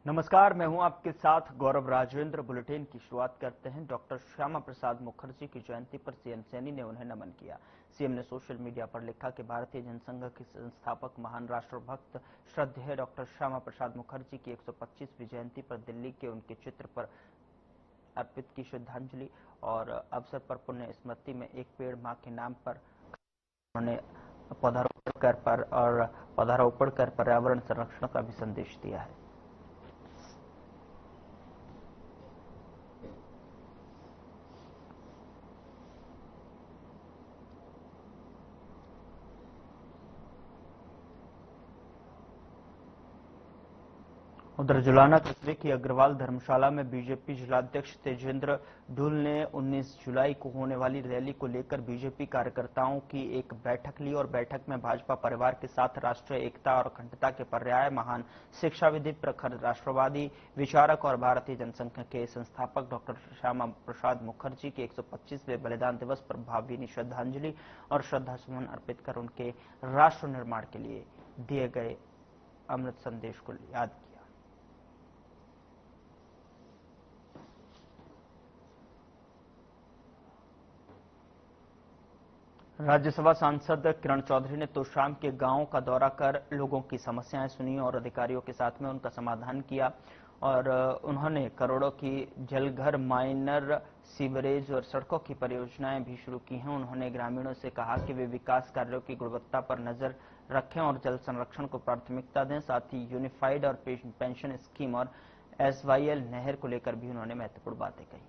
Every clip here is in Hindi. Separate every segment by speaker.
Speaker 1: नमस्कार, मैं हूं आपके साथ गौरव राजेंद्र। बुलेटिन की शुरुआत करते हैं। डॉक्टर श्यामा प्रसाद मुखर्जी की जयंती पर सीएम सैनी ने उन्हें नमन किया। सीएम ने सोशल मीडिया पर लिखा कि भारतीय जनसंघ के संस्थापक महान राष्ट्रभक्त श्रद्धेय डॉक्टर श्यामा प्रसाद मुखर्जी की 125वीं जयंती पर दिल्ली के उनके चित्र पर अर्पित की श्रद्धांजलि और अवसर पर पुण्य स्मृति में एक पेड़ मां के नाम पर उन्होंने पौधारोपण कर पर्यावरण संरक्षण का भी संदेश दिया है। उधर जुलाना कस्बे की अग्रवाल धर्मशाला में बीजेपी जिलाध्यक्ष तेजेंद्र ढुल ने 19 जुलाई को होने वाली रैली को लेकर बीजेपी कार्यकर्ताओं की एक बैठक ली और बैठक में भाजपा परिवार के साथ राष्ट्रीय एकता और अखंडता के पर्याय महान शिक्षाविद, प्रखर राष्ट्रवादी विचारक और भारतीय जनसंघ के संस्थापक डॉक्टर श्यामा प्रसाद मुखर्जी के 125वें बलिदान दिवस पर भावभीनी श्रद्धांजलि और श्रद्धासुमन अर्पित कर उनके राष्ट्र निर्माण के लिए दिए गए अमृत संदेश को याद किया। राज्यसभा सांसद किरण चौधरी ने तोशाम के गांव का दौरा कर लोगों की समस्याएं सुनी और अधिकारियों के साथ में उनका समाधान किया और उन्होंने करोड़ों की जलघर, माइनर, सीवरेज और सड़कों की परियोजनाएं भी शुरू की हैं। उन्होंने ग्रामीणों से कहा कि वे विकास कार्यों की गुणवत्ता पर नजर रखें और जल संरक्षण को प्राथमिकता दें। साथ ही यूनिफाइड और पेंशन स्कीम और SYL नहर को लेकर भी उन्होंने महत्वपूर्ण बातें कही।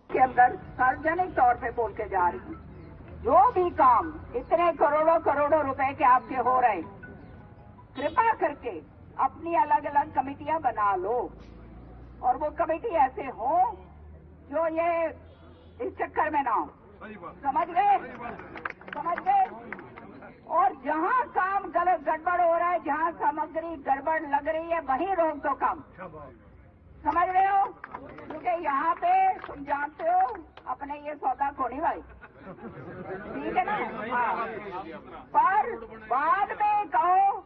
Speaker 2: के अंदर सार्वजनिक तौर पे बोल के जा रही हूँ, जो भी काम इतने करोड़ों करोड़ों रुपए के आपके हो रहे, कृपा करके अपनी अलग अलग कमेटियां बना लो और वो कमेटी ऐसे हो जो ये इस चक्कर में ना हो। समझ गए? और जहां काम गलत गड़बड़ हो रहा है, जहां सामग्री गड़बड़ लग रही है, वहीं रोक दो काम। समझ रहे हो? क्योंकि यहाँ पे तुम जानते हो अपने ये सौदा खोनी भाई, ठीक है ना? हाँ, पर बाद में कहो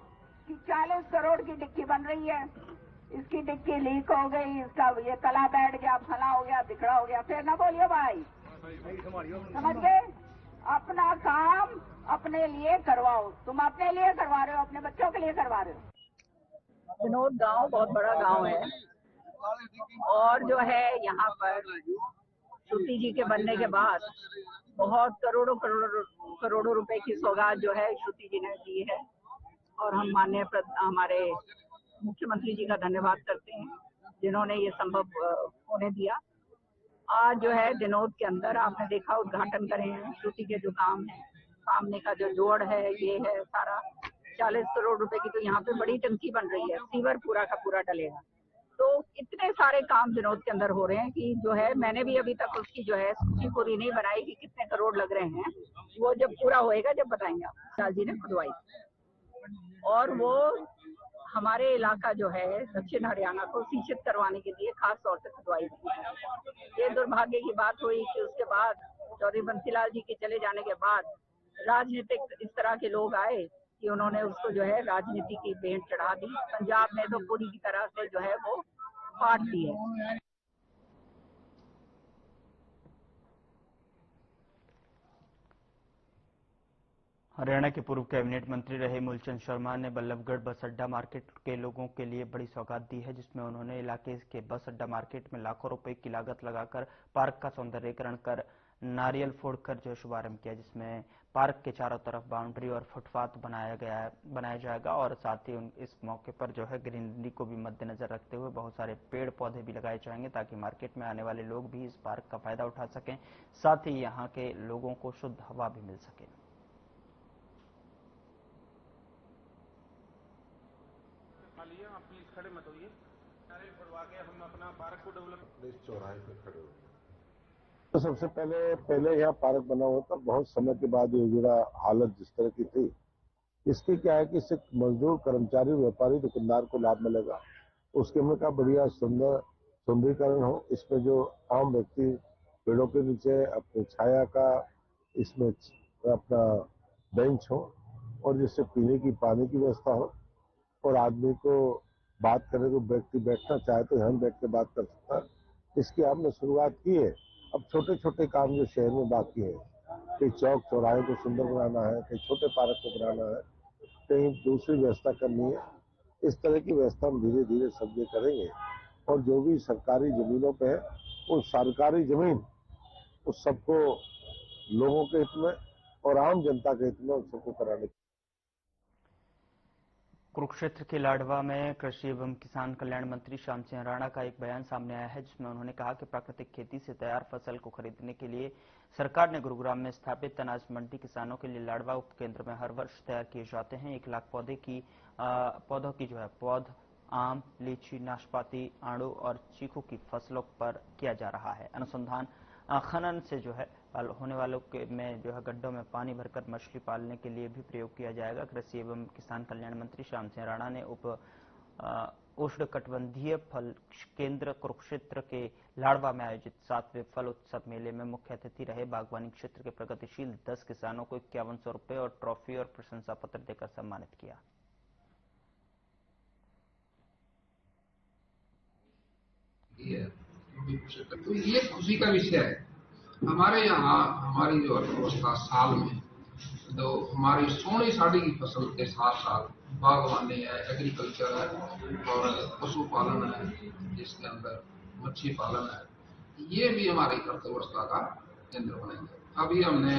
Speaker 2: कि 40 करोड़ की डिक्की बन रही है, इसकी डिक्की लीक हो गई, इसका ये तला बैठ गया, फला हो गया, बिखड़ा हो गया, फिर ना बोलियो भाई। समझ गए? अपना काम अपने लिए करवाओ। तुम अपने लिए करवा रहे हो, अपने बच्चों के लिए करवा रहे हो। विनोद गांव बहुत बड़ा गांव है और जो है यहाँ पर श्रुति जी के बनने के बाद बहुत करोड़ों रुपए की सौगात जो है श्रुति जी ने दी है और हम माननीय हमारे मुख्यमंत्री जी का धन्यवाद करते हैं जिन्होंने ये संभव होने दिया। आज जो है दिनोद के अंदर आपने देखा उद्घाटन करे हैं श्रुति के जो काम है, सामने का जो जोड़ है, ये है सारा 40 करोड़ रुपए की तो यहाँ पे बड़ी टंकी बन रही है, सीवर पूरा का पूरा डलेगा। तो इतने सारे काम विनोद के अंदर हो रहे हैं कि जो है मैंने भी अभी तक उसकी जो है सूची पूरी नहीं बनाई कि कितने करोड़ लग रहे हैं। वो जब पूरा होएगा जब बताएंगे आप। लाल जी ने खुदवाई और वो हमारे इलाका जो है दक्षिण हरियाणा को सिंचित करवाने के लिए खास तौर से खुदवाई थी। ये दुर्भाग्य की बात हुई कि उसके बाद चौधरी बंसीलाल जी के चले जाने के बाद राजनीतिक इस तरह के लोग आए कि उन्होंने उसको जो है राजनीति की भेंट चढ़ा दी। पंजाब में तो पूरी की तरह से जो है वो पाट दी है।
Speaker 1: हरियाणा के पूर्व कैबिनेट मंत्री रहे मूलचंद शर्मा ने बल्लभगढ़ बस अड्डा मार्केट के लोगों के लिए बड़ी सौगात दी है, जिसमें उन्होंने इलाके के बस अड्डा मार्केट में लाखों रुपए की लागत लगाकर पार्क का सौंदर्यीकरण कर नारियल फोड़कर जो शुभारंभ किया, जिसमें पार्क के चारों तरफ बाउंड्री और फुटपाथ बनाया जाएगा और साथ ही इस मौके पर जो है ग्रीनरी को भी मद्देनजर रखते हुए बहुत सारे पेड़ पौधे भी लगाए जाएंगे ताकि मार्केट में आने वाले लोग भी इस पार्क का फायदा उठा सकें, साथ ही यहाँ के लोगों को शुद्ध हवा भी मिल सके।
Speaker 3: आप प्लीज खड़े मत होइए, नारियल फुड़वा के हम अपना पार्क को डेवलप।
Speaker 4: इस चौराहे पे खड़े हो। तो सबसे पहले यहाँ पार्क बना हुआ था, बहुत समय के बाद ये जुड़ा हालत जिस तरह की थी, इसके क्या है कि इससे मजदूर, कर्मचारी, व्यापारी, दुकानदार को लाभ मिलेगा। उसके में का बढ़िया सुंदरीकरण हो, इसमें जो आम व्यक्ति पेड़ों के नीचे अपने छाया का इसमें अपना बेंच हो और जिससे पीने की पानी की व्यवस्था हो और आदमी को बात करने को व्यक्ति बैठना चाहे तो यहाँ बैठ के बात कर सकता है। इसकी हमने शुरुआत की है। अब छोटे छोटे काम जो शहर में बाकी है, कहीं चौक चौराहे को सुंदर बनाना है, कहीं छोटे पार्क को बनाना है, कहीं दूसरी व्यवस्था करनी है। इस तरह की व्यवस्था हम धीरे धीरे सब ये करेंगे और जो भी सरकारी जमीनों पे है वो सरकारी जमीन उस सबको लोगों के हित में और आम जनता के हित में उन सबको कराने।
Speaker 1: कुरुक्षेत्र के लाडवा में कृषि एवं किसान कल्याण मंत्री श्याम सिंह राणा का एक बयान सामने आया है, जिसमें उन्होंने कहा कि प्राकृतिक खेती से तैयार फसल को खरीदने के लिए सरकार ने गुरुग्राम में स्थापित अनाज मंडी किसानों के लिए लाडवा उपकेंद्र में हर वर्ष तैयार किए जाते हैं। 1 लाख पौधों की पौध आम, लीची, नाशपाती, आड़ू और चीकू की फसलों पर किया जा रहा है। अनुसंधान खनन से होने वालों के में गड्ढों में पानी भरकर मछली पालने के लिए भी प्रयोग किया जाएगा। कृषि एवं किसान कल्याण मंत्री श्याम सिंह राणा ने उष्णकटिबंधीय फल केंद्र कुरुक्षेत्र के लाडवा में आयोजित 7वें फल उत्सव मेले में मुख्य अतिथि रहे बागवानी क्षेत्र के प्रगतिशील 10 किसानों को 5100 रुपए और ट्रॉफी और प्रशंसा पत्र देकर सम्मानित किया।
Speaker 5: तो ये खुशी का विषय है। हमारे यहाँ हमारी जो अर्थव्यवस्था साल में तो हमारी सोने साड़ी की फसल के साथ साथ बागवानी है, एग्रीकल्चर है और पशुपालन है, जिसके अंदर मच्छी पालन है, ये भी हमारी अर्थव्यवस्था का केंद्र बनेंगे। अभी हमने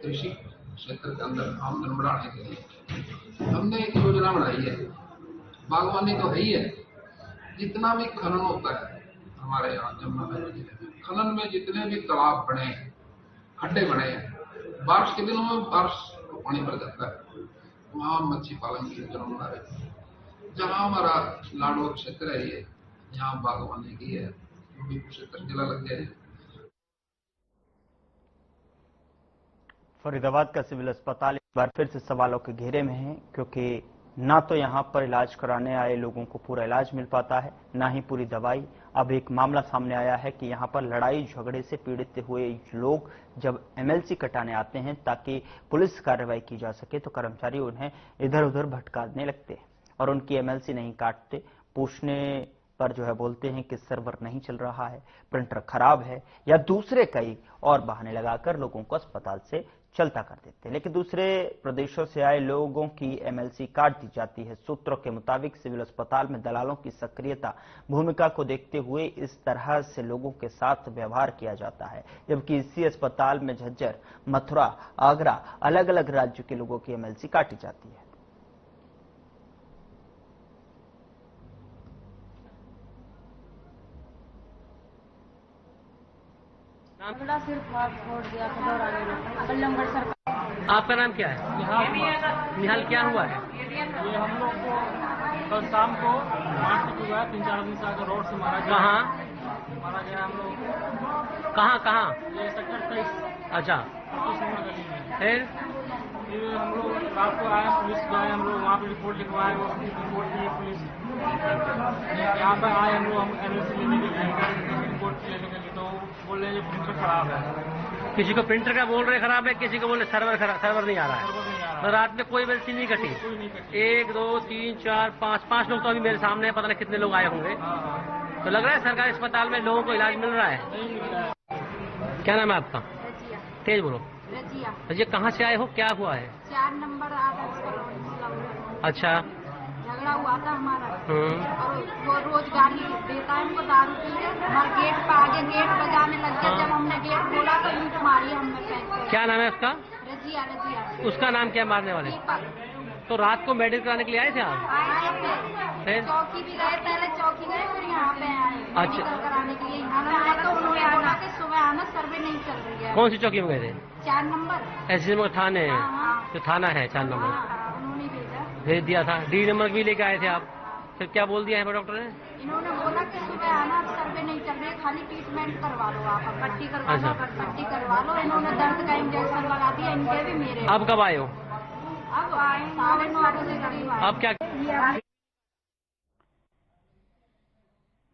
Speaker 5: कृषि क्षेत्र के अंदर आमदन बढ़ाने के लिए हमने एक योजना बनाई है। बागवानी तो है ही है, जितना भी खनन होता है हमारे यहाँ जमुनानगर जिले में, खनन में जितने भी तालाब बने हैं, खड्डे बने हैं, बारिश के दिनों में बारिश को पानी भर जाता है, वहाँ मच्छी पालन की योजना बना रहे हैं। जहाँ हमारा लाडवा क्षेत्र है, ये यहाँ बागवानी की है, कुरुक्षेत्र जिला लग जाए।
Speaker 1: फरीदाबाद का सिविल अस्पताल एक बार फिर से सवालों के घेरे में है, क्योंकि ना तो यहां पर इलाज कराने आए लोगों को पूरा इलाज मिल पाता है, ना ही पूरी दवाई। अब एक मामला सामने आया है कि यहां पर लड़ाई झगड़े से पीड़ित हुए लोग जब एमएलसी कटाने आते हैं ताकि पुलिस कार्रवाई की जा सके, तो कर्मचारी उन्हें इधर उधर भटकाने लगते हैं और उनकी एमएलसी नहीं काटते। पूछने पर बोलते हैं कि सर्वर नहीं चल रहा है, प्रिंटर खराब है या दूसरे कई और बहाने लगाकर लोगों को अस्पताल से चलता कर देते हैं। लेकिन दूसरे प्रदेशों से आए लोगों की एमएलसी काट दी जाती है। सूत्रों के मुताबिक सिविल अस्पताल में दलालों की सक्रियता भूमिका को देखते हुए इस तरह से लोगों के साथ व्यवहार किया जाता है, जबकि इसी अस्पताल में झज्जर, मथुरा, आगरा, अलग अलग राज्यों के लोगों की एमएलसी काटी जाती है।
Speaker 6: सिर्फ छोड़ दिया था दौरान कल्लमगढ़ सरकार।
Speaker 7: आपका नाम क्या है? निहाल, क्या हुआ है?
Speaker 3: ये हम लोग को कल शाम को मारपीट हुआ है, 3-4 आदमी से आकर रोड से मारा गया।
Speaker 7: कहाँ
Speaker 3: मारा गया हम लोग को?
Speaker 7: कहाँ?
Speaker 3: ये सेक्टर 23।
Speaker 7: अच्छा,
Speaker 3: 25 नंबर गली में।
Speaker 7: फिर
Speaker 3: हम लोग रात को आए, पुलिस गए, हम लोग वहाँ पे रिपोर्ट लिखवाए, वो रिपोर्ट दी पुलिस। यहाँ पे आए हम लोग, हम एमएलसी लेने के लिए, रिपोर्ट लेने के लिए, तो बोल रहे हैं प्रिंटर खराब है।
Speaker 7: किसी को प्रिंटर का बोल रहे खराब है, किसी को बोल रहे सर्वर नहीं आ रहा है। तो रात में कोई एमएलसी नहीं कटी? 1, 2, 3, 4, 5 लोग तो अभी मेरे सामने है, पता नहीं कितने लोग आए होंगे। तो लग रहा है सरकारी अस्पताल में लोगों को इलाज मिल रहा है। क्या नाम है आपका? तेज बोलो। रजिया, कहाँ से आए हो? क्या हुआ है?
Speaker 6: 4 नंबर आदर्श।
Speaker 7: अच्छा,
Speaker 6: झगड़ा हुआ था हमारा और वो रोज गाली देता है हमको, दारू पी के हमारे गेट पे आगे गेट बजाने लग गया। जब हमने गेट खोला तो लूट मारी हमने।
Speaker 7: क्या नाम है उसका?
Speaker 6: रजिया।
Speaker 7: उसका नाम क्या मारने वाले? तो रात को मेडिकल कराने के लिए आए थे आप?
Speaker 6: आए थे, चौकी भी गए, पहले चौकी गए, फिर यहाँ पे आए मेडिकल कराने के लिए। यहाँ तो उन्होंने बोला कि सुबह आना, सर्वे नहीं चल रही है।
Speaker 7: कौन सी चौकी में गए थे?
Speaker 6: 4 नंबर।
Speaker 7: ऐसे थाने? जो थाना है 4 नंबर,
Speaker 6: उन्होंने
Speaker 7: भेज दिया था। D नंबर भी लेके आए थे आप? फिर क्या बोल दिया है डॉक्टर ने?
Speaker 6: इन्होंने बोला कि सुबह आना, सर्वे नहीं चल रही है, खाली ट्रीटमेंट करवा लो, आप पट्टी करवा लो, पट्टी करवा लो। इन्होंने दर्द का इंजेक्शन लगा दिया, इनके भी मेरे।
Speaker 7: अब कब आए हो?
Speaker 6: अब आए 9:30 बजे करीब।
Speaker 7: अब क्या?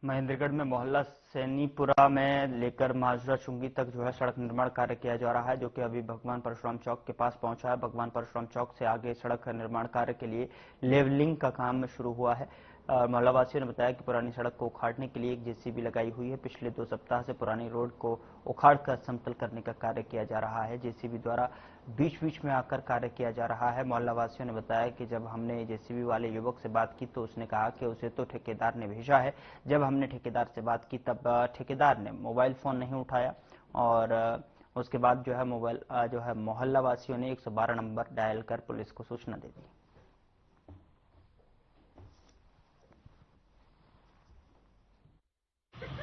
Speaker 1: महेंद्रगढ़ में मोहल्ला सैनीपुरा में लेकर माजरा चुंगी तक जो है सड़क निर्माण कार्य किया जा रहा है, जो कि अभी भगवान परशुराम चौक के पास पहुंचा है। भगवान परशुराम चौक से आगे सड़क निर्माण कार्य के लिए लेवलिंग का काम शुरू हुआ है। मोहल्ला वासियों ने बताया कि पुरानी सड़क को उखाड़ने के लिए एक जेसीबी लगाई हुई है। पिछले 2 सप्ताह से पुरानी रोड को उखाड़कर समतल करने का कार्य किया जा रहा है। जेसीबी द्वारा बीच बीच में आकर कार्य किया जा रहा है। मोहल्ला वासियों ने बताया कि जब हमने जेसीबी वाले युवक से बात की तो उसने कहा कि उसे तो ठेकेदार ने भेजा है। जब हमने ठेकेदार से बात की तब ठेकेदार ने मोबाइल फोन नहीं उठाया और उसके बाद जो है मोहल्ला वासियों ने 112 नंबर डायल कर पुलिस को सूचना दे दी।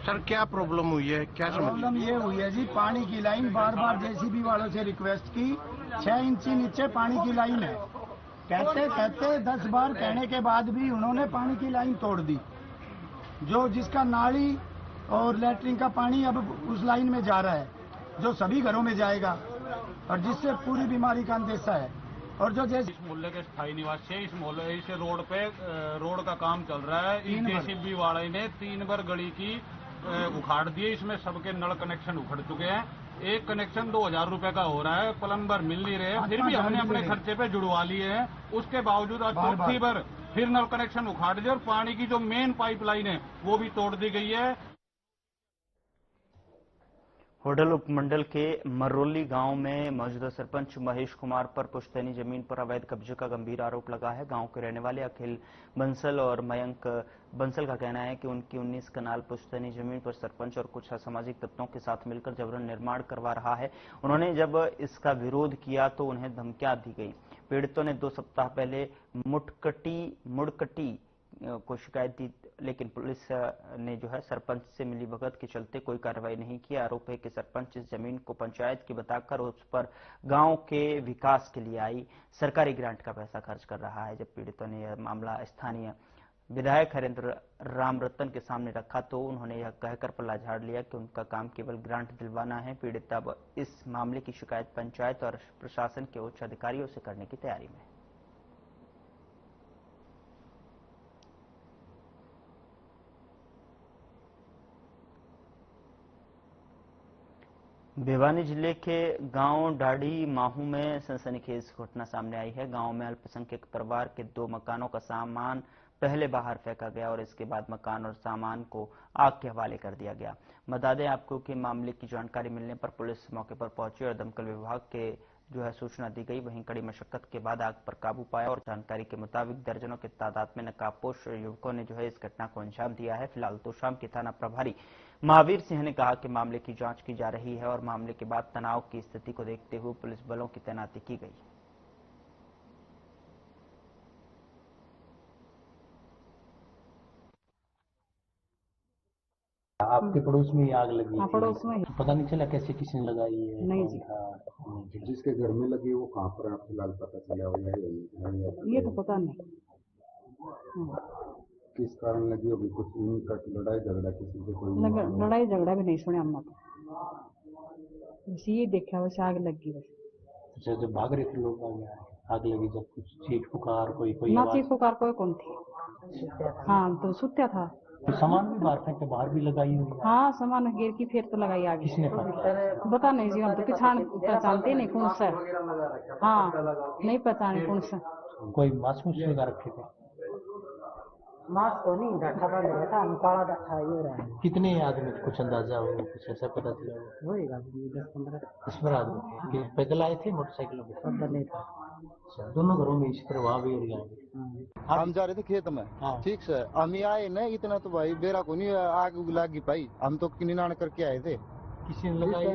Speaker 8: सर क्या प्रॉब्लम हुई है, क्या
Speaker 9: प्रॉब्लम ये हुई है जी, पानी की लाइन बार बार जेसीबी वालों से रिक्वेस्ट की, 6 इंच नीचे पानी की लाइन है। कहते 10 बार कहने के बाद भी उन्होंने पानी की लाइन तोड़ दी। जो जिसका नाली और लैट्रिन का पानी अब उस लाइन में जा रहा है, जो सभी घरों में जाएगा और जिससे पूरी बीमारी का अंदेशा है। और जो जैसे
Speaker 10: इस मोहल्ले के स्थायी निवासी, इस मोहल्ले इस रोड पे रोड का काम चल रहा है। इस जेसीबी वाले ने 3 बार गली की उखाड़ दिए। इसमें सबके नल कनेक्शन उखड़ चुके हैं। एक कनेक्शन 2000 रुपए का हो रहा है, प्लम्बर मिल नहीं रहे। फिर भी हमने अपने खर्चे पे जुड़वा लिए हैं। उसके बावजूद आज चौथी बार फिर नल कनेक्शन उखाड़ दिए और पानी की जो मेन पाइपलाइन है वो भी तोड़ दी गई है।
Speaker 1: होडल उपमंडल के मरोली गांव में मौजूदा सरपंच महेश कुमार पर पुश्तैनी जमीन पर अवैध कब्जे का गंभीर आरोप लगा है। गांव के रहने वाले अखिल बंसल और मयंक बंसल का कहना है कि उनकी 19 कनाल पुश्तैनी जमीन पर सरपंच और कुछ असामाजिक तत्वों के साथ मिलकर जबरन निर्माण करवा रहा है। उन्होंने जब इसका विरोध किया तो उन्हें धमकियां दी गई। पीड़ितों ने 2 सप्ताह पहले मुड़कटी को शिकायत दी, लेकिन पुलिस ने जो है सरपंच से मिलीभगत के चलते कोई कार्रवाई नहीं की। आरोप है कि सरपंच इस जमीन को पंचायत की बताकर उस पर गांव के विकास के लिए आई सरकारी ग्रांट का पैसा खर्च कर रहा है। जब पीड़ितों ने यह मामला स्थानीय विधायक हरेंद्र रामरतन के सामने रखा तो उन्होंने यह कहकर पल्ला झाड़ लिया कि उनका काम केवल ग्रांट दिलवाना है। पीड़ित अब इस मामले की शिकायत पंचायत और प्रशासन के उच्च अधिकारियों से करने की तैयारी में है। भिवानी जिले के गांव डाड़ी माहू में सनसनीखेज घटना सामने आई है। गांव में अल्पसंख्यक परिवार के 2 मकानों का सामान पहले बाहर फेंका गया और इसके बाद मकान और सामान को आग के हवाले कर दिया गया। बता दें आपको कि मामले की जानकारी मिलने पर पुलिस मौके पर पहुंची और दमकल विभाग के जो है सूचना दी गई। वहीं कड़ी मशक्कत के बाद आग पर काबू पाया और जानकारी के मुताबिक दर्जनों के तादाद में नकाबपोश युवकों ने जो है इस घटना को अंजाम दिया है। फिलहाल तोशाम के थाना प्रभारी महावीर सिंह ने कहा कि मामले की जांच की जा रही है और मामले के बाद तनाव की स्थिति को देखते हुए पुलिस बलों की तैनाती की गई।
Speaker 11: आपके पड़ोस में ही आग लगी?
Speaker 12: हाँ, पड़ोस में ही।
Speaker 11: पता नहीं चला कैसे किसने लगाई है?
Speaker 12: नहीं जी।
Speaker 13: जिसके घर में लगी वो कहाँ पर आपको फिलहाल पता चला हो?
Speaker 12: ये तो पता नहीं
Speaker 13: किस कारण लगी होगी। कुछ उनका लड़ाई झगड़ा किसी से कोई?
Speaker 12: लड़ाई झगड़ा भी नहीं सुने हम तो, बस ये देखा वैसे आग लगी बस।
Speaker 11: अच्छा, जब भाग रहे थे लोग आग लगी, जब कुछ चीख पुकार कोई
Speaker 12: ना चीख पुकार कोई कौन थी? हाँ, तो सुत्या था।
Speaker 11: तो सामान भी बाहर फेंक के बाहर भी लगाई हुई?
Speaker 12: हाँ, सामान गिर की फिर तो लगाई आगे।
Speaker 11: किसने
Speaker 12: पता नहीं जी, हम तो पहचानते नहीं कौन सा। हाँ, नहीं पहचाने कौन सा।
Speaker 11: कोई मासूम से लगा रखे थे?
Speaker 12: मास्क तो नहीं, डाठा बंद रहता, काला डाठा ये रहा है।
Speaker 11: कितने आदमी कुछ अंदाजा हो, कुछ ऐसा पता चला?
Speaker 12: वही 10-15
Speaker 11: आदमी। पैदल आए थे मोटरसाइकिलों पे?
Speaker 12: पैदल नहीं था।
Speaker 11: दोनों घरों में इसी तरह वहाँ भी और यहाँ भी?
Speaker 14: हम जा रहे थे खेत में। ठीक से हम आए न, इतना तो भाई बेरा को नहीं आग लगी पाई। हम तो किनान करके आए थे।
Speaker 11: किसी ने लगाई?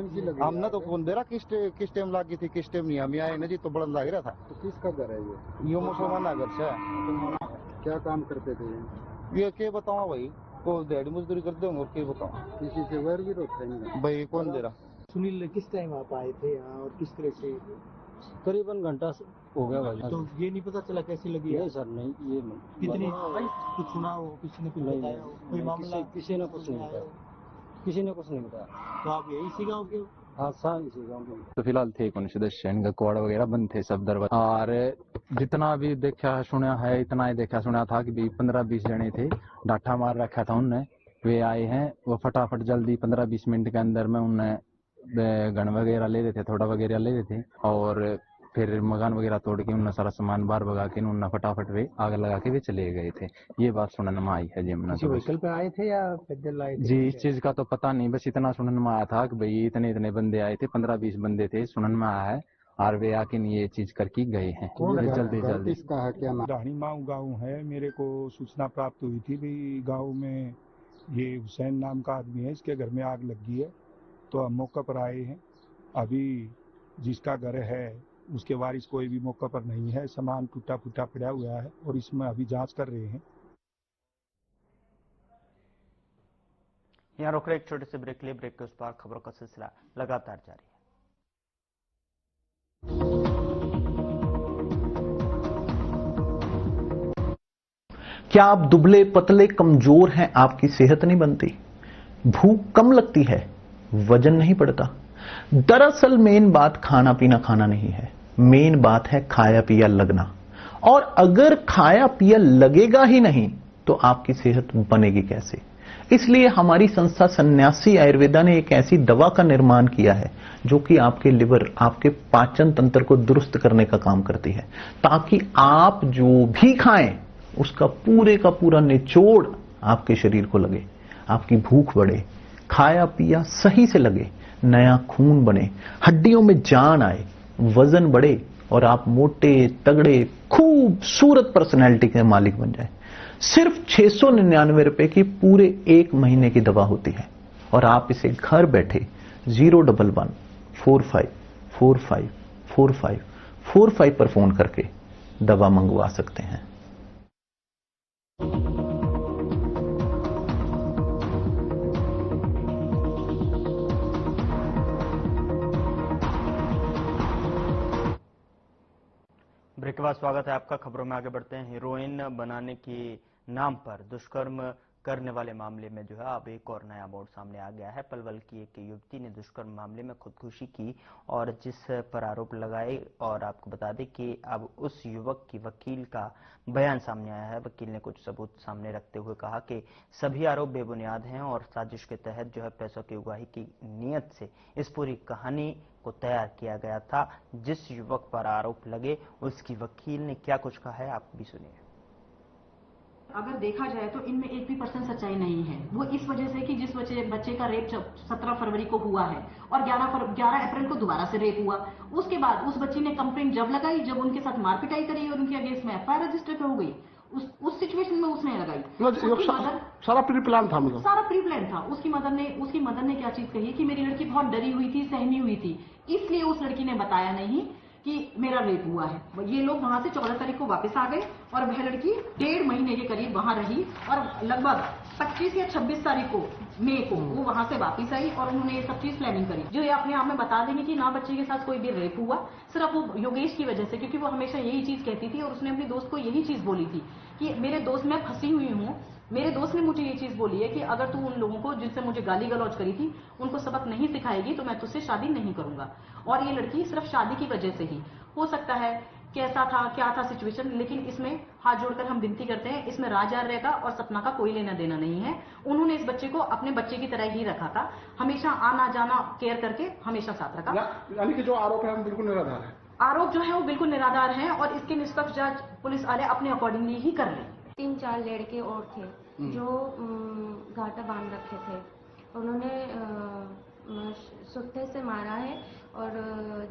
Speaker 14: हमने तो फोन दे रहा किस टाइम लगी थी किस टाइम नहीं। हम आए न जी तो बड़ा लग रहा था।
Speaker 13: तो किसका घर है
Speaker 14: ये मुसलमान घर से।
Speaker 13: क्या काम करते थे
Speaker 14: ये? क्या बताओ भाई, को दिहाड़ी मजदूरी करते होंगे और क्या बताओ।
Speaker 13: किसी से वैर भी रोक
Speaker 14: भाई कौन दे रहा?
Speaker 11: सुनील किस टाइम आप आए थे यहाँ और किस तरह से?
Speaker 15: करीबन घंटा हो गया भाई।
Speaker 11: तो ये नहीं पता चला कैसी लगी है?
Speaker 15: सर नहीं, ये नहीं।
Speaker 11: कितनी कुछ सुना हो, किसी ने कुछ बताया हो? कोई मामला?
Speaker 15: किसी ने कुछ नहीं बताया, किसी ने कुछ नहीं बताया।
Speaker 11: तो आप यही इसी गाँव के?
Speaker 15: हाँ सर, इसी गाँव के।
Speaker 16: तो फिलहाल थे कौन सदस्य, इनका कुआड़ वगैरह बंद थे सब दरवाजे। और जितना भी देखा सुना है इतना ही देखा सुना था कि 15-20 जने थे, डाठा मार रखा था उनने वे आए हैं, वो फटाफट जल्दी 15-20 मिनट के अंदर में उन्हें गन वगैरह ले रहे थे, थोड़ा वगैरह ले रहे थे, और फिर मकान वगैरह तोड़ के उन्हें सारा सामान बाहर भगा के उन्हें फटाफट वे आग लगा के वे चले गए थे। ये बात सुनने में आई है जी। हमने तो
Speaker 15: व्हीकल पे आए थे या पैदल आए थे
Speaker 16: जी, इस चीज का तो पता नहीं, बस इतना सुनने में आया था कि भाई इतने इतने बंदे आए थे, 15-20 बंदे थे, सुनने में आया है, और वे आके ये चीज करके गए हैं जल्दी जल्दी।
Speaker 13: इसका है क्या नाम?
Speaker 17: रानीमाऊ गाँव है। मेरे को सूचना प्राप्त हुई थी भी गाँव में ये हुसैन नाम का आदमी है, इसके घर में आग लगी है, तो हम मौके पर आए हैं। अभी जिसका घर है उसके वारिस कोई भी मौके पर नहीं है, सामान टूटा फूटा पड़ा हुआ है और इसमें अभी जांच कर रहे हैं।
Speaker 1: यहाँ रोक रहे एक छोटे से ब्रेक लिए, ब्रेक के उस पार खबरों का सिलसिला लगातार जारी है।
Speaker 18: क्या आप दुबले पतले कमजोर हैं, आपकी सेहत नहीं बनती, भूख कम लगती है, वजन नहीं बढ़ता? दरअसल मेन बात खाना पीना नहीं है, मेन बात है खाया पिया लगना। और अगर खाया पिया लगेगा ही नहीं तो आपकी सेहत बनेगी कैसे? इसलिए हमारी संस्था सन्यासी आयुर्वेदा ने एक ऐसी दवा का निर्माण किया है जो कि आपके लिवर, आपके पाचन तंत्र को दुरुस्त करने का काम करती है, ताकि आप जो भी खाएं उसका पूरे का पूरा निचोड़ आपके शरीर को लगे, आपकी भूख बढ़े, खाया पिया सही से लगे, नया खून बने, हड्डियों में जान आए, वजन बढ़े और आप मोटे तगड़े खूबसूरत पर्सनैलिटी के मालिक बन जाए। सिर्फ 699 रुपए की पूरे 1 महीने की दवा होती है और आप इसे घर बैठे 011-45454545 पर फोन करके दवा मंगवा सकते हैं।
Speaker 1: ब्रेक के बाद स्वागत है आपका। खबरों में आगे बढ़ते हैं। हीरोइन बनाने के नाम पर दुष्कर्म करने वाले मामले में जो है अब एक और नया मोड़ सामने आ गया है। पलवल की एक युवती ने दुष्कर्म मामले में खुदकुशी की और जिस पर आरोप लगाए, और आपको बता दें कि अब उस युवक की वकील का बयान सामने आया है। वकील ने कुछ सबूत सामने रखते हुए कहा कि सभी आरोप बेबुनियाद हैं और साजिश के तहत जो है पैसों की उगाही की नीयत से इस पूरी कहानी को तैयार किया गया था। जिस युवक पर आरोप लगे उसकी वकील ने क्या कुछ कहा है, आप भी सुनिए।
Speaker 19: अगर देखा जाए तो इनमें 1% सच्चाई नहीं है। वो इस वजह से कि जिस बच्चे का रेप 17 फरवरी को हुआ है और 11 अप्रैल को दोबारा से रेप हुआ। उसके बाद उस बच्ची ने कंप्लेंट जब लगाई, जब उनके साथ मारपिटाई करी और उनके अगेंस्ट में एफआईआर रजिस्टर हो गई, उस सिचुएशन में उसने लगाई।
Speaker 20: सारा प्री प्लान था, मतलब
Speaker 19: सारा प्री प्लान था। उसकी मदर ने क्या चीज कही कि मेरी लड़की बहुत डरी हुई थी, सहमी हुई थी, इसलिए उस लड़की ने बताया नहीं कि मेरा रेप हुआ है। ये लोग वहां से 14 तारीख को वापस आ गए और वह लड़की 1.5 महीने के करीब वहां रही और लगभग 25 या 26 तारीख को मई को वो वहां से वापस आई और उन्होंने ये सब चीज प्लानिंग करी। जो ये अपने आप में बता देंगे कि ना बच्चे के साथ कोई भी रेप हुआ, सिर्फ वो योगेश की वजह से, क्योंकि वो हमेशा यही चीज कहती थी और उसने अपने दोस्त को यही चीज बोली थी कि मेरे दोस्त, मैं फंसी हुई हूँ, मेरे दोस्त ने मुझे ये चीज बोली है कि अगर तू उन लोगों को जिनसे मुझे गाली गलौज करी थी उनको सबक नहीं सिखाएगी तो मैं तुझसे शादी नहीं करूंगा। और ये लड़की सिर्फ शादी की वजह से ही, हो सकता है कैसा था क्या था सिचुएशन, लेकिन इसमें हाथ जोड़कर हम विनती करते हैं, इसमें राज आर्य और सपना का कोई लेना देना नहीं है। उन्होंने इस बच्चे को अपने बच्चे की तरह ही रखा था, हमेशा आना जाना केयर करके हमेशा साथ रखा।
Speaker 20: यानी कि जो आरोप है हम बिल्कुल निराधार है।
Speaker 19: आरोप जो है वो बिल्कुल निराधार है और इसके निष्पक्ष जांच पुलिस वाले अपने अकॉर्डिंगली ही कर रहे हैं।
Speaker 21: 3-4 लड़के और थे जो घाटा बांध रखे थे। उन्होंने सुट्टे से मारा है और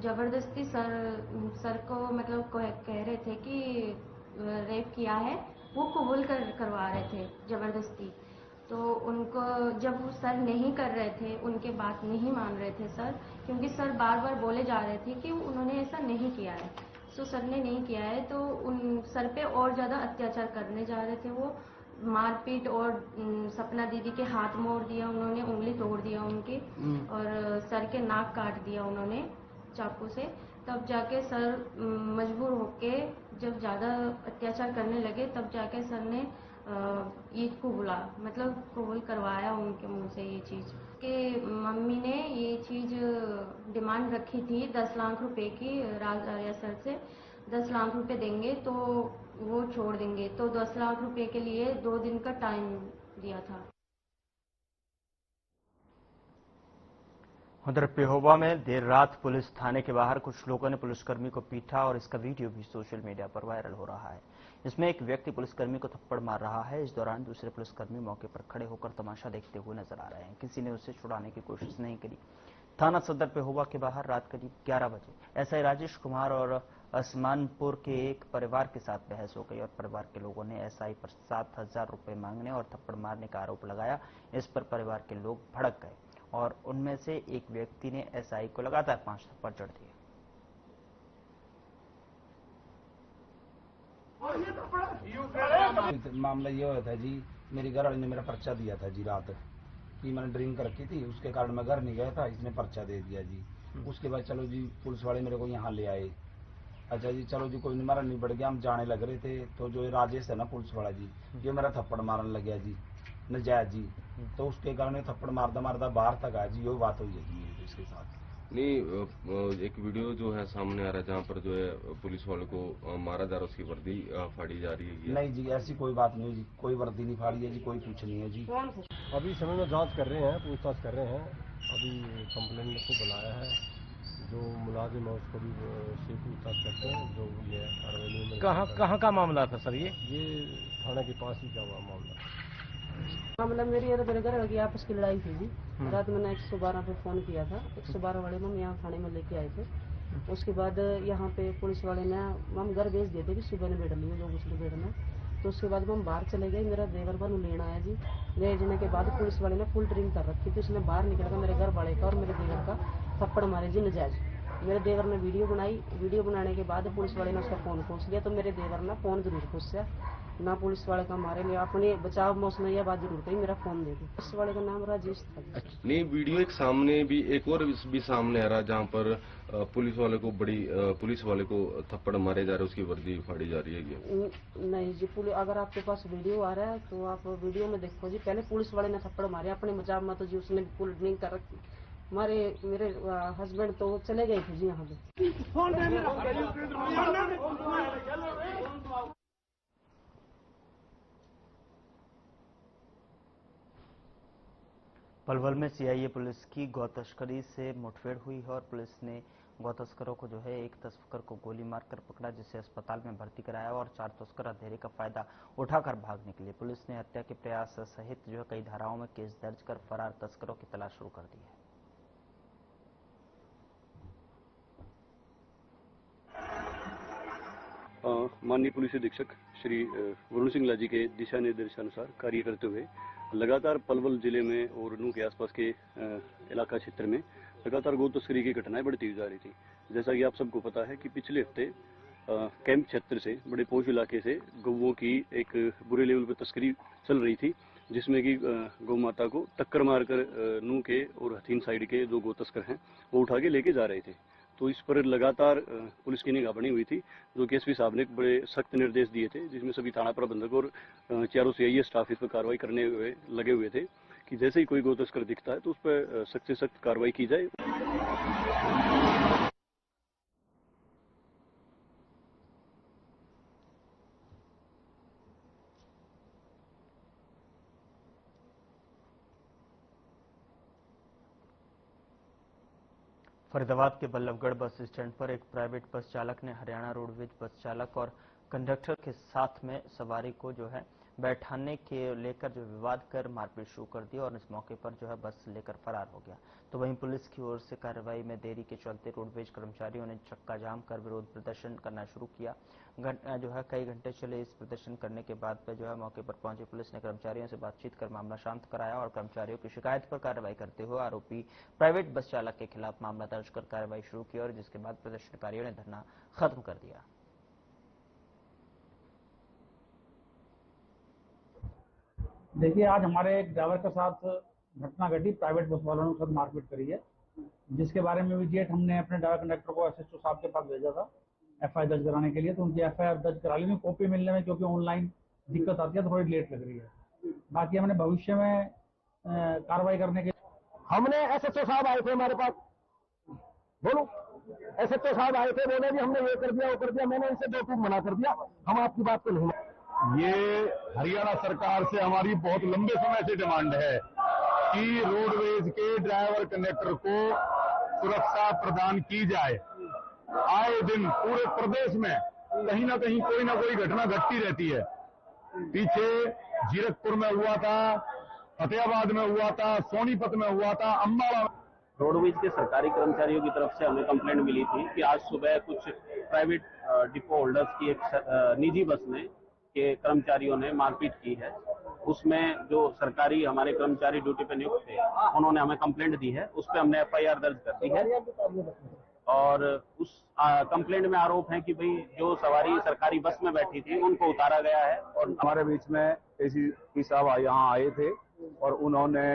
Speaker 21: जबरदस्ती सर को मतलब कह रहे थे कि रेप किया है, वो कबूल करवा रहे थे जबरदस्ती। तो उनको जब सर नहीं कर रहे थे, उनके बात नहीं मान रहे थे सर, क्योंकि सर बार बार बोले जा रहे थे कि उन्होंने ऐसा नहीं किया है। तो सर ने नहीं किया है तो उन सर पे और ज़्यादा अत्याचार करने जा रहे थे। वो मारपीट और सपना दीदी के हाथ मोड़ दिया उन्होंने, उंगली तोड़ दिया उनकी और सर के नाक काट दिया उन्होंने चाकू से। तब जाके सर मजबूर होके जब ज़्यादा अत्याचार करने लगे तब जाके सर ने ये कबूल करवाया उनके मुंह से ये चीज़ कि मम्मी ने ये चीज़ डिमांड रखी थी 10 लाख रुपए की राज आर्य सर से। 10 लाख रुपए देंगे तो वो छोड़ देंगे, तो 10 लाख रुपए के लिए 2 दिन का टाइम दिया था।
Speaker 1: उधर पेहोवा में देर रात पुलिस थाने के बाहर कुछ लोगों ने पुलिसकर्मी को पीटा और इसका वीडियो भी सोशल मीडिया पर वायरल हो रहा है। इसमें एक व्यक्ति पुलिसकर्मी को थप्पड़ मार रहा है। इस दौरान दूसरे पुलिसकर्मी मौके पर खड़े होकर तमाशा देखते हुए नजर आ रहे हैं। किसी ने उसे छुड़ाने की कोशिश नहीं करी। थाना सदर पेहोवा के बाहर रात करीब 11 बजे एसआई राजेश कुमार और असमानपुर के एक परिवार के साथ बहस हो गई और परिवार के लोगों ने एसआई पर 7,000 रुपए मांगने और थप्पड़ मारने का आरोप लगाया। इस पर परिवार के लोग भड़क गए और उनमें से एक व्यक्ति ने एसआई को लगातार 5 थप्पड़ जड़ दिए।
Speaker 2: मामला ये हुआ था जी, मेरी घर वाली ने मेरा पर्चा दिया था जी रात कि मैंने ड्रिंक रखी थी, उसके कारण मैं घर नहीं गया था, इसने पर्चा दे दिया जी। उसके बाद चलो जी पुलिस वाले मेरे को यहाँ ले आए। अच्छा जी चलो जी कोई नहीं, मारा नहीं बढ़ गया, हम जाने लग रहे थे तो जो राजेश है ना पुलिस वाला जी, ये मेरा थप्पड़ मारने लग गया जी नजायज जी। तो उसके कारण थप्पड़ मारता मारता बाहर तक आया जी। ये बात हुई है जी मेरी इसके साथ।
Speaker 22: नहीं, एक वीडियो जो है सामने आ रहा है जहाँ पर जो है पुलिस वाले को मारा जा रहा है, उसकी वर्दी फाड़ी जा रही है।
Speaker 2: नहीं जी ऐसी कोई बात नहीं जी, कोई वर्दी नहीं फाड़ी है जी, कोई कुछ नहीं है जी।
Speaker 23: अभी समय में जांच कर रहे हैं, पूछताछ कर रहे हैं। अभी कंप्लेंट को बुलाया है, जो मुलाजिम है उसको भी से पूछताछ करते हैं जो ये कार्रवाई में।
Speaker 2: कहाँ का मामला था सर? ये
Speaker 23: थाना के पास ही का हुआ मामला।
Speaker 24: मामला मेरे और मेरे घर की आपस की लड़ाई थी जी। रात मैंने 112 पे फोन किया था, 112 वाले हम यहाँ थाने में लेके आए थे। उसके बाद यहाँ पे पुलिस वाले ने हम घर भेज दिए थे कि सुबह ने बैठ लियो जो कुछ बैठ में। तो उसके बाद हम बाहर चले गए, मेरा देवर बन लेना आया जी। ले जाने के बाद पुलिस वाले ने फुल ड्रिंक कर रखी थी, उसने बाहर निकल कर मेरे घर वाले का और मेरे देवर का थप्पड़ मारे जी नजायज। मेरे देवर ने वीडियो बनाई, वीडियो बनाने के बाद पुलिस वाले ने उसका फोन खोस लिया। तो मेरे देवर ने फोन जरूर खोसा ना, पुलिस वाले का मारे लिया, अपने बचाव में उसने यह बात जरूर कही मेरा फोन दे दी। पुलिस वाले का नाम राजेश था।
Speaker 22: नहीं, वीडियो एक सामने भी एक और भी सामने आ रहा है जहाँ पर पुलिस वाले को थप्पड़ मारे जा रहे हैं, उसकी वर्दी फाड़ी जा रही है।
Speaker 24: नहीं जी, अगर आपके पास वीडियो आ रहा है तो आप वीडियो में देखो जी। पहले पुलिस वाले ने थप्पड़ मारे अपने बचाव में, तो जी उसने फुल ड्रिंक कर रखी। मेरे हस्बैंड तो चले गए थे जी यहाँ पे।
Speaker 1: पलवल में सीआईए पुलिस की गौ तस्करी से मुठभेड़ हुई है और पुलिस ने गौ तस्करों को जो है एक तस्कर को गोली मारकर पकड़ा, जिसे अस्पताल में भर्ती कराया और 4 तस्कर अंधेरे का फायदा उठाकर भाग निकले। पुलिस ने हत्या के प्रयास सहित जो है कई धाराओं में केस दर्ज कर फरार तस्करों की तलाश शुरू कर दी है।
Speaker 25: माननीय पुलिस अधीक्षक श्री वरुण सिंह लाजी के दिशा निर्देशानुसार कार्य करते हुए लगातार पलवल जिले में और नूह के आसपास के इलाका क्षेत्र में लगातार गौ तस्करी की घटनाएं बढ़ती हुई जा रही थी। जैसा कि आप सबको पता है कि पिछले हफ्ते कैंप क्षेत्र से बड़े पौष इलाके से गौओं की एक बुरे लेवल पर तस्करी चल रही थी, जिसमें कि गौ माता को टक्कर मारकर नूह के और हथीन साइड के जो गौ तस्कर हैं वो उठा के लेके जा रहे थे। तो इस पर लगातार पुलिस की निगाह बनी हुई थी, जो कि एसपी साहब ने बड़े सख्त निर्देश दिए थे, जिसमें सभी थाना प्रबंधक और चारों सीआईए स्टाफ इस पर कार्रवाई करने हुए लगे हुए थे कि जैसे ही कोई गौ तस्कर दिखता है तो उस पर सख्त से सख्त कार्रवाई की जाए।
Speaker 1: फरीदाबाद के बल्लभगढ़ बस स्टैंड पर एक प्राइवेट बस चालक ने हरियाणा रोडवेज बस चालक और कंडक्टर के साथ में सवारी को जो है बैठाने के लेकर जो विवाद कर मारपीट शुरू कर दी और इस मौके पर जो है बस लेकर फरार हो गया। तो वहीं पुलिस की ओर से कार्रवाई में देरी के चलते रोडवेज कर्मचारियों ने चक्का जाम कर विरोध प्रदर्शन करना शुरू किया। जो है कई घंटे चले इस प्रदर्शन करने के बाद जो है मौके पर पहुंची पुलिस ने कर्मचारियों से बातचीत कर मामला शांत कराया और कर्मचारियों की शिकायत पर कार्रवाई करते हुए आरोपी प्राइवेट बस चालक के खिलाफ मामला दर्ज कर कार्रवाई शुरू की और जिसके बाद प्रदर्शनकारियों ने धरना खत्म कर दिया।
Speaker 26: देखिए, आज हमारे एक ड्राइवर के साथ घटना घटी, प्राइवेट बस वालों के साथ मारपीट करी है, जिसके बारे में इमीडिएट हमने अपने ड्राइवर कंडक्टर को एसएचओ साहब के पास भेजा था एफआईआर दर्ज कराने के लिए। तो उनकी एफआईआर दर्ज करा ली, में कॉपी मिलने में क्योंकि ऑनलाइन दिक्कत आती है तो थोड़ी लेट लग रही है। बाकी हमने भविष्य में कार्रवाई करने के
Speaker 4: हमने एसएचओ साहब आए थे हमारे पास, बोलो एसएचओ साहब आए थे, बोले भी हमने ये कर दिया वो कर दिया। मैंने इनसे दो टूक मना कर दिया, हम आपकी बात को नहीं।
Speaker 27: ये हरियाणा सरकार से हमारी बहुत लंबे समय से डिमांड है कि रोडवेज के ड्राइवर कंडक्टर को सुरक्षा प्रदान की जाए। आए दिन पूरे प्रदेश में कहीं ना कहीं कोई ना कोई घटना घटती रहती है। पीछे जीरकपुर में हुआ था, फतेहाबाद में हुआ था, सोनीपत में हुआ था, अम्बाड़ा।
Speaker 3: रोडवेज के सरकारी कर्मचारियों की तरफ से हमें कंप्लेंट मिली थी कि आज सुबह कुछ प्राइवेट डिपो होल्डर्स की एक निजी बस में के कर्मचारियों ने मारपीट की है। उसमें जो सरकारी हमारे कर्मचारी ड्यूटी पे नियुक्त थे, उन्होंने हमें कंप्लेंट दी है। उस पर हमने FIR दर्ज कर दी है और उस कंप्लेंट में आरोप है कि भाई जो सवारी सरकारी बस में बैठी थी उनको उतारा गया है। और
Speaker 27: हमारे बीच में ACP साहब यहाँ आए थे और उन्होंने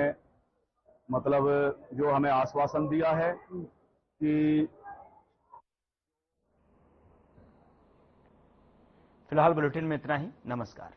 Speaker 27: मतलब जो हमें आश्वासन दिया है कि
Speaker 1: फिलहाल बुलेटिन में इतना ही। नमस्कार।